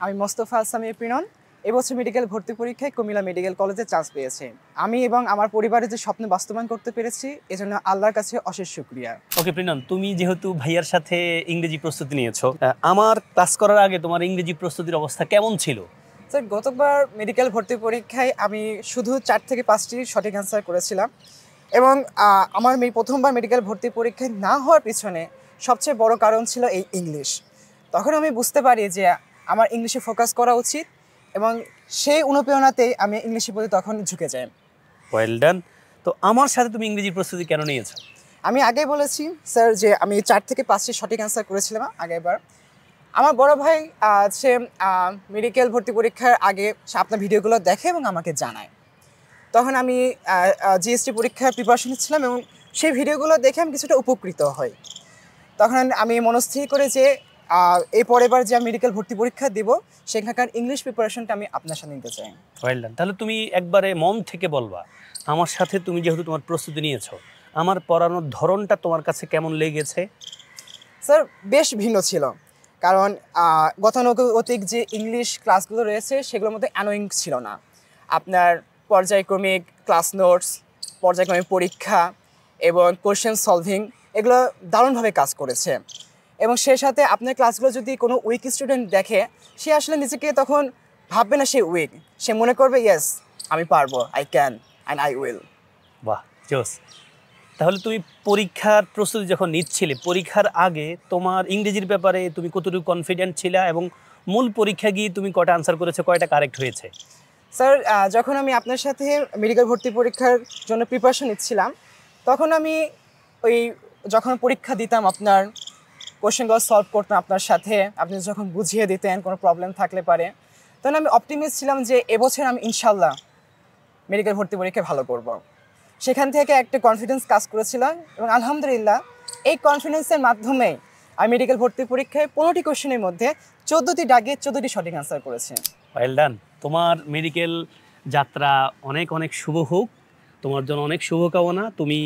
আমি মোস্তফা সামি প্রিনন এবছর মেডিকেল ভর্তি পরীক্ষায় কুমিল্লা মেডিকেল কলেজে চান্স পেয়েছি। আমি এবং আমার পরিবারের যে স্বপ্ন বাস্তবায়ন করতে পেরেছি এজন্য আল্লাহর কাছে অশেষ শুকরিয়া। ওকে প্রিনন, তুমি যেহেতু ভাইয়ার সাথে ইংরেজি প্রস্তুতি নিয়েছো, আমার ক্লাস করার আগে তোমার ইংরেজি প্রস্তুতির অবস্থা কেমন ছিল? স্যার, গতবার মেডিকেল ভর্তি পরীক্ষায় আমি শুধু 4 থেকে 5টি সঠিক অ্যান্সার করেছিলাম এবং আমার প্রথমবার মেডিকেল ভর্তি পরীক্ষায় না হওয়ার পিছনে সবচেয়ে বড় কারণ ছিল এই ইংলিশ। তখন আমি বুঝতে পারি যে আমার ইংলিশে ফোকাস করা উচিত এবং সেই অনুপ্রেরণাতেই আমি ইংলিশের প্রতি তখন ঝুঁকে যাই। Well done. তো আমার সাথে তুমি ইংরেজি প্রস্তুতি কেন নিয়েছো? আমি আগেই বলেছি স্যার যে আমি 4 থেকে 5টি সঠিক অ্যান্সার করেছিলাম আগেরবার। আমার বড় ভাই সে মেডিকেল ভর্তি পরীক্ষার আগে আপনার ভিডিওগুলো দেখে এবং আমাকে জানায়। তখন আমি জিএসটি পরীক্ষার প্রিপারেশন নিচ্ছিলাম এবং সেই ভিডিওগুলো দেখে আমি কিছুটা উপকৃত হই। তখন আমি মনস্থির করে যে এই পরের বার যে আমি মেডিকেল ভর্তি পরীক্ষা দিব সেখানকার ইংলিশ প্রিপারেশনটা আমি আপনার সাথে নিতে চাই। Well done. তাহলে তুমি একবারে মন থেকে বলবা, আমার সাথে তুমি যেহেতু তোমার প্রস্তুতি নিয়েছো, আমার পড়ানোর ধরনটা তোমার কাছে কেমন লেগেছে? স্যার, বেশ ভিন্ন ছিল, কারণ গতানুগতিক যে ইংলিশ ক্লাসগুলো রয়েছে সেগুলোর মধ্যে অ্যানোয়িং ছিল না। আপনার পর্যায়ক্রমিক ক্লাস নোটস, পর্যায়ক্রমিক পরীক্ষা এবং কোশ্চেন সলভিং এগুলো দারুণভাবে কাজ করেছে। এবং সেই সাথে আপনার ক্লাসগুলো যদি কোনো উইক স্টুডেন্ট দেখে, সে আসলে নিজেকে তখন ভাববে না সে উইক, সে মনে করবে ইয়েস আমি পারবো, I can and I will. বাহ, জোস। তাহলে তুমি পরীক্ষার প্রস্তুতি যখন নিচ্ছিলে, পরীক্ষার আগে তোমার ইংরেজির ব্যাপারে তুমি কতটুকু কনফিডেন্ট ছিলা এবং মূল পরীক্ষা গিয়ে তুমি কয়টা আনসার করেছো, কয়টা কারেক্ট হয়েছে? স্যার, যখন আমি আপনার সাথে মেডিকেল ভর্তি পরীক্ষার জন্য প্রিপারেশন নিচ্ছিলাম তখন আমি যখন পরীক্ষা দিতাম আপনার কোশ্চেনগুলো সলভ করতাম আপনার সাথে, আপনি যখন বুঝিয়ে দিতেন কোনো প্রবলেম থাকলে পারে, তখন আমি অপটিমিস্ট ছিলাম যে এবছর আমি ইনশাল্লাহ মেডিকেল ভর্তি পরীক্ষায় ভালো করব। সেখান থেকে একটা কনফিডেন্স কাজ করেছিল এবং আলহামদুলিল্লাহ এই কনফিডেন্সের মাধ্যমেই আমি মেডিকেল ভর্তি পরীক্ষায় 15টি কোশ্চেনের মধ্যে 14টি দাগে 14টি সঠিক অ্যান্সার করেছি। Well done. তোমার মেডিকেল যাত্রা অনেক অনেক শুভ হোক, তোমার জন্য অনেক শুভকামনা। তুমি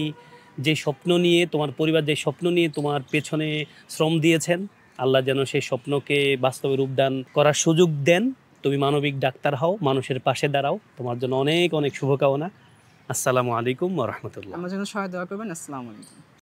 যে স্বপ্ন নিয়ে, তোমার পরিবার যে স্বপ্ন নিয়ে তোমার পেছনে শ্রম দিয়েছেন, আল্লাহ যেন সেই স্বপ্নকে বাস্তবে রূপদান করার সুযোগ দেন। তুমি মানবিক ডাক্তার হও, মানুষের পাশে দাঁড়াও। তোমার জন্য অনেক অনেক শুভকামনা। আসসালামু আলাইকুম ওয়া রাহমাতুল্লাহ। আমার জন্য সহায় দোয়া করবেন। আসসালামু আলাইকুম।